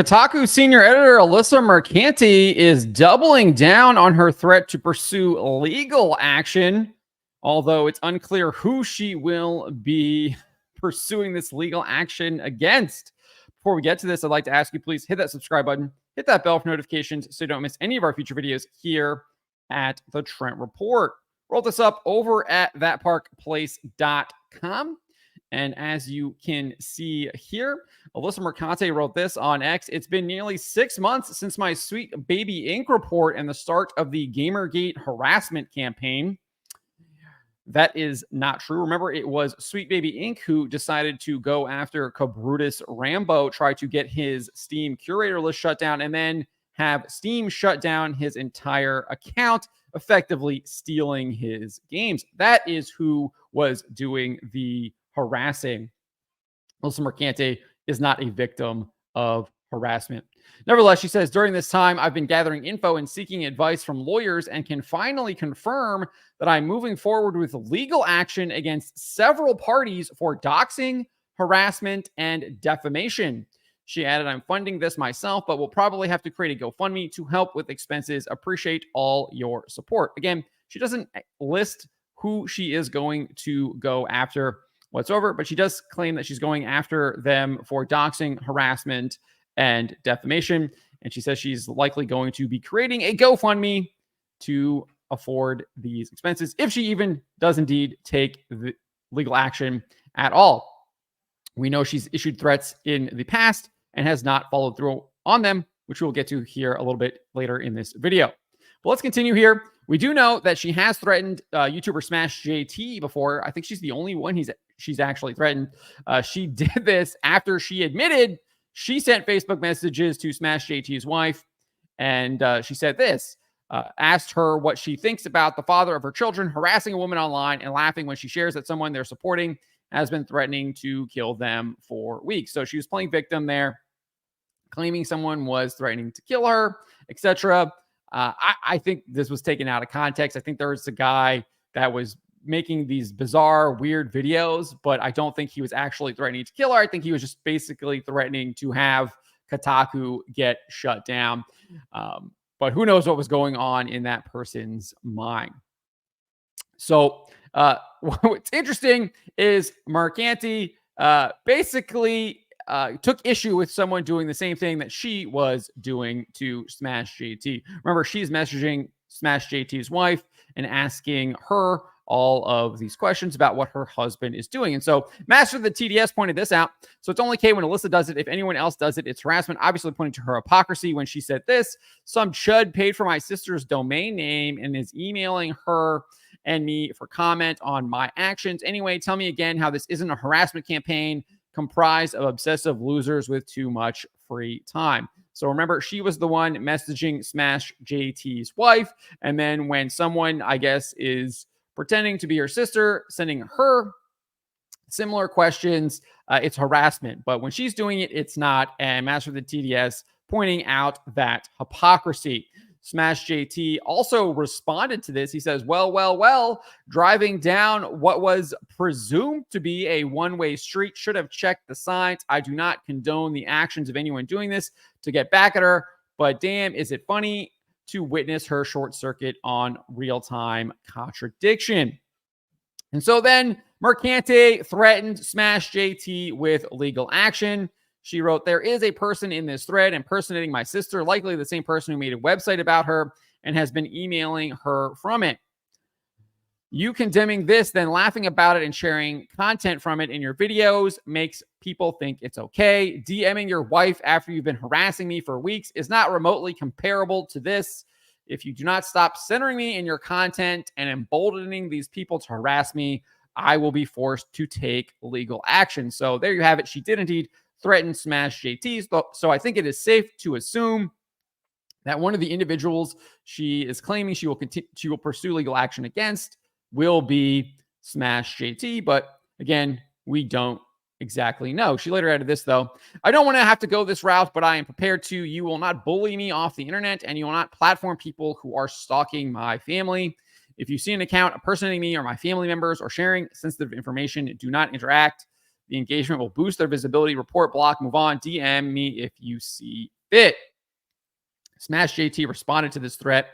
Kotaku senior editor Alyssa Mercante is doubling down on her threat to pursue legal action, although it's unclear who she will be pursuing this legal action against. Before we get to this, I'd like to ask you, please hit that subscribe button, hit that bell for notifications so you don't miss any of our future videos here at the Trent Report. Roll this up over at thatparkplace.com. And as you can see here, Alyssa Mercante wrote this on X. It's been nearly 6 months since my Sweet Baby Inc. report and the start of the Gamergate harassment campaign. That is not true. Remember, it was Sweet Baby Inc. who decided to go after Cabrutus Rambo, try to get his Steam curator list shut down, and then have Steam shut down his entire account, effectively stealing his games. That is who was doing the harassing. Alyssa Mercante is not a victim of harassment. Nevertheless, she says, during this time, I've been gathering info and seeking advice from lawyers and can finally confirm that I'm moving forward with legal action against several parties for doxing, harassment, and defamation. She added, I'm funding this myself, but will probably have to create a GoFundMe to help with expenses. Appreciate all your support. Again, she doesn't list who she is going to go after whatsoever, but she does claim that she's going after them for doxing, harassment, and defamation. And she says she's likely going to be creating a GoFundMe to afford these expenses, if she even does indeed take the legal action at all. We know she's issued threats in the past and has not followed through on them, which we'll get to here a little bit later in this video. But let's continue here. We do know that she has threatened YouTuber Smash JT before. I think she's the only one she's actually threatened. She did this after she admitted she sent Facebook messages to Smash JT's wife. And she said this, asked her what she thinks about the father of her children harassing a woman online and laughing when she shares that someone they're supporting has been threatening to kill them for weeks. So she was playing victim there, claiming someone was threatening to kill her, etc. I think this was taken out of context. I think there was a guy that was making these bizarre, weird videos, but I don't think he was actually threatening to kill her. I think he was just basically threatening to have Kotaku get shut down. But who knows what was going on in that person's mind. So what's interesting is Mercante basically took issue with someone doing the same thing that she was doing to Smash JT. Remember, she's messaging Smash JT's wife and asking her all of these questions about what her husband is doing. And so Master of the TDS pointed this out. So it's only okay when Alyssa does it. If anyone else does it, it's harassment. Obviously pointing to her hypocrisy when she said this. Some chud paid for my sister's domain name and is emailing her and me for comment on my actions. Anyway, tell me again how this isn't a harassment campaign comprised of obsessive losers with too much free time. So remember, she was the one messaging Smash JT's wife. And then when someone, I guess, is pretending to be her sister, sending her similar questions, it's harassment. But when she's doing it, it's not. And Master of the TDS pointing out that hypocrisy. Smash JT also responded to this. He says, well, driving down what was presumed to be a one-way street, should have checked the signs. I do not condone the actions of anyone doing this to get back at her, but damn, is it funny to witness her short circuit on real-time contradiction. And so then Mercante threatened Smash JT with legal action. She wrote, there is a person in this thread impersonating my sister, likely the same person who made a website about her and has been emailing her from it. You condemning this, then laughing about it and sharing content from it in your videos makes people think it's okay. DMing your wife after you've been harassing me for weeks is not remotely comparable to this. If you do not stop centering me in your content and emboldening these people to harass me, I will be forced to take legal action. So there you have it. She did indeed threaten Smash JT. So I think it is safe to assume that one of the individuals she is claiming she will pursue legal action against will be Smash JT. But again, we don't exactly know. She later added this, though. I don't want to have to go this route, but I am prepared to. You will not bully me off the internet, and you will not platform people who are stalking my family. If you see an account impersonating me or my family members or sharing sensitive information, do not interact. The engagement will boost their visibility. Report, block, move on. DM me if you see fit. Smash JT responded to this threat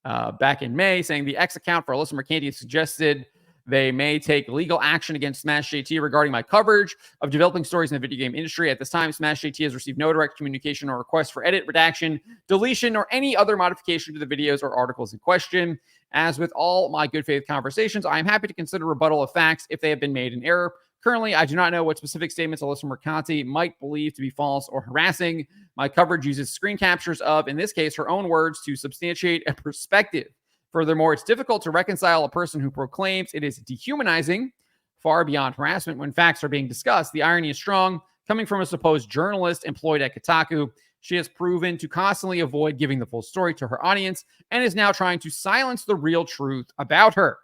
back in May, saying the X account for Alyssa Mercante suggested they may take legal action against Smash JT regarding my coverage of developing stories in the video game industry. At this time, Smash JT has received no direct communication or request for edit, redaction, deletion, or any other modification to the videos or articles in question. As with all my good faith conversations, I am happy to consider rebuttal of facts if they have been made in error. Currently, I do not know what specific statements Alyssa Mercante might believe to be false or harassing. My coverage uses screen captures of, in this case, her own words to substantiate a perspective. Furthermore, it's difficult to reconcile a person who proclaims it is dehumanizing, far beyond harassment, when facts are being discussed. The irony is strong. Coming from a supposed journalist employed at Kotaku, she has proven to constantly avoid giving the full story to her audience and is now trying to silence the real truth about her.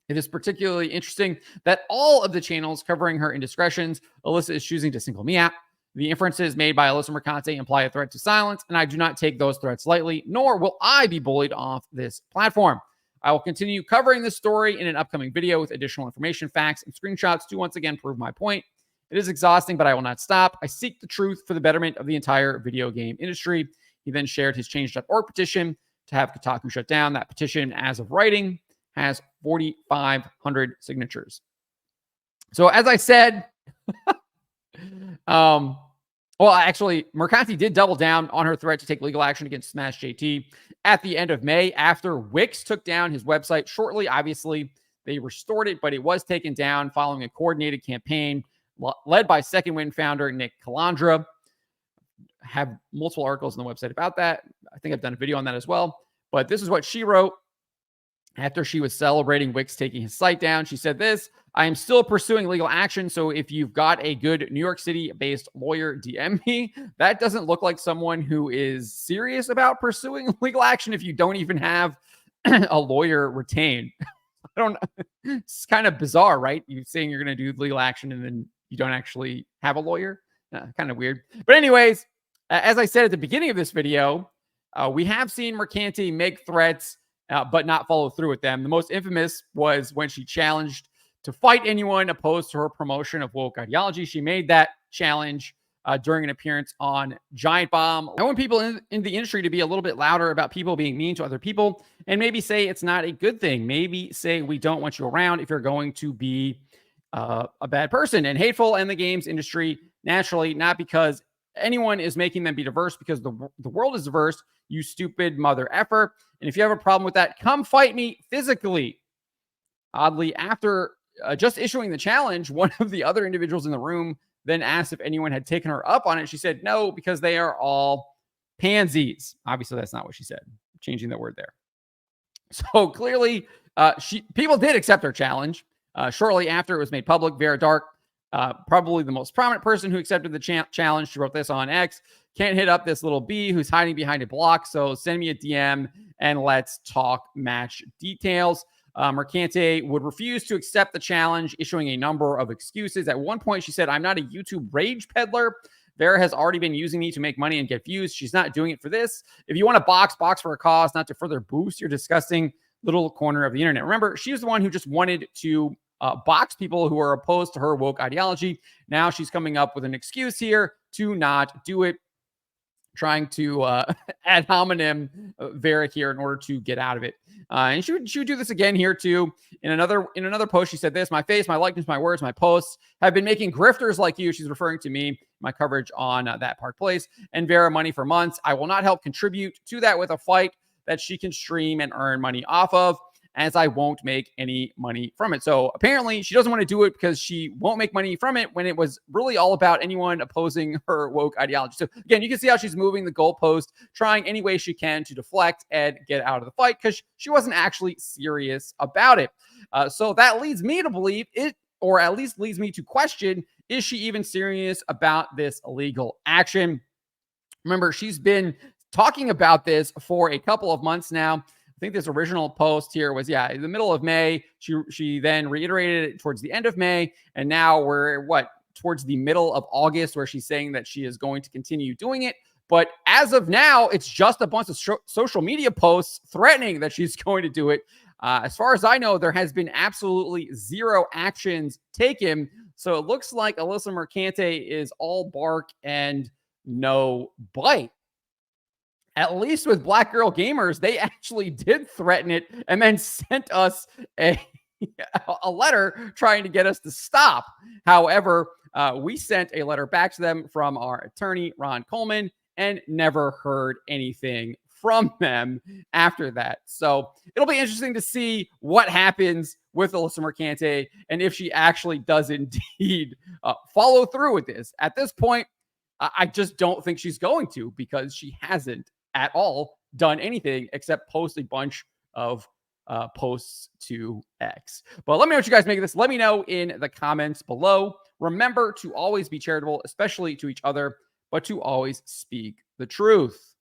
It is particularly interesting that all of the channels covering her indiscretions, Alyssa is choosing to single me out. The inferences made by Alyssa Mercante imply a threat to silence, and I do not take those threats lightly, nor will I be bullied off this platform. I will continue covering this story in an upcoming video with additional information, facts, and screenshots to once again prove my point. It is exhausting, but I will not stop. I seek the truth for the betterment of the entire video game industry. He then shared his change.org petition to have Kotaku shut down. That petition, as of writing, has 4,500 signatures. So as I said, well, actually, Mercante did double down on her threat to take legal action against Smash JT at the end of May after Wix took down his website shortly. Obviously, they restored it, but it was taken down following a coordinated campaign led by Second Wind founder Nick Calandra. Have multiple articles on the website about that. I think I've done a video on that as well. But this is what she wrote after she was celebrating Wix taking his site down. She said this: I am still pursuing legal action, so if you've got a good New York City-based lawyer, DM me. That doesn't look like someone who is serious about pursuing legal action if you don't even have a lawyer retained. I don't know. It's kind of bizarre, right? You saying you're going to do legal action and then you don't actually have a lawyer. Kind of weird. But anyways, as I said at the beginning of this video, we have seen Mercante make threats but not follow through with them. The most infamous was when she challenged to fight anyone opposed to her promotion of woke ideology. She made that challenge during an appearance on Giant Bomb. I want people in the industry to be a little bit louder about people being mean to other people and maybe say it's not a good thing. Maybe say we don't want you around if you're going to be a bad person and hateful in the games industry naturally, not because anyone is making them be diverse, because the world is diverse, you stupid mother effer. And if you have a problem with that, come fight me physically. Oddly, after just issuing the challenge, one of the other individuals in the room then asked if anyone had taken her up on it. She said no, because they are all pansies. Obviously, that's not what she said. Changing the word there. So clearly, people did accept her challenge. Shortly after it was made public, Vera Dark, probably the most prominent person who accepted the challenge, she wrote this on X: can't hit up this little B who's hiding behind a block, so send me a DM and let's talk match details. Mercante would refuse to accept the challenge, issuing a number of excuses. At one point, she said, I'm not a YouTube rage peddler. Vera has already been using me to make money and get views. She's not doing it for this. If you want to box for a cause, not to further boost your disgusting little corner of the internet. Remember, she was the one who just wanted to box people who are opposed to her woke ideology. Now she's coming up with an excuse here to not do it, trying to ad hominem Vera here in order to get out of it. And she would do this again here too. In another post, she said this: my face, my likeness, my words, my posts have been making grifters like you. She's referring to me, my coverage on that Park Place, and Vera money for months. I will not help contribute to that with a fight that she can stream and earn money off of, as I won't make any money from it. So apparently she doesn't want to do it because she won't make money from it, when it was really all about anyone opposing her woke ideology. So again, you can see how she's moving the goalpost, trying any way she can to deflect and get out of the fight, because she wasn't actually serious about it. So that leads me to believe it, or at least leads me to question, is she even serious about this illegal action? Remember, she's been talking about this for a couple of months now. I think this original post here was, in the middle of May. She then reiterated it towards the end of May. And now we're towards the middle of August, where she's saying that she is going to continue doing it. But as of now, it's just a bunch of social media posts threatening that she's going to do it. As far as I know, there has been absolutely zero actions taken. So it looks like Alyssa Mercante is all bark and no bite. At least with Black Girl Gamers, they actually did threaten it and then sent us a, a letter trying to get us to stop. However, we sent a letter back to them from our attorney, Ron Coleman, and never heard anything from them after that. So it'll be interesting to see what happens with Alyssa Mercante and if she actually does indeed follow through with this. At this point, I just don't think she's going to, because she hasn't at all done anything except post a bunch of posts to X. But let me know what you guys make of this. Let me know in the comments below. Remember to always be charitable, especially to each other, but to always speak the truth.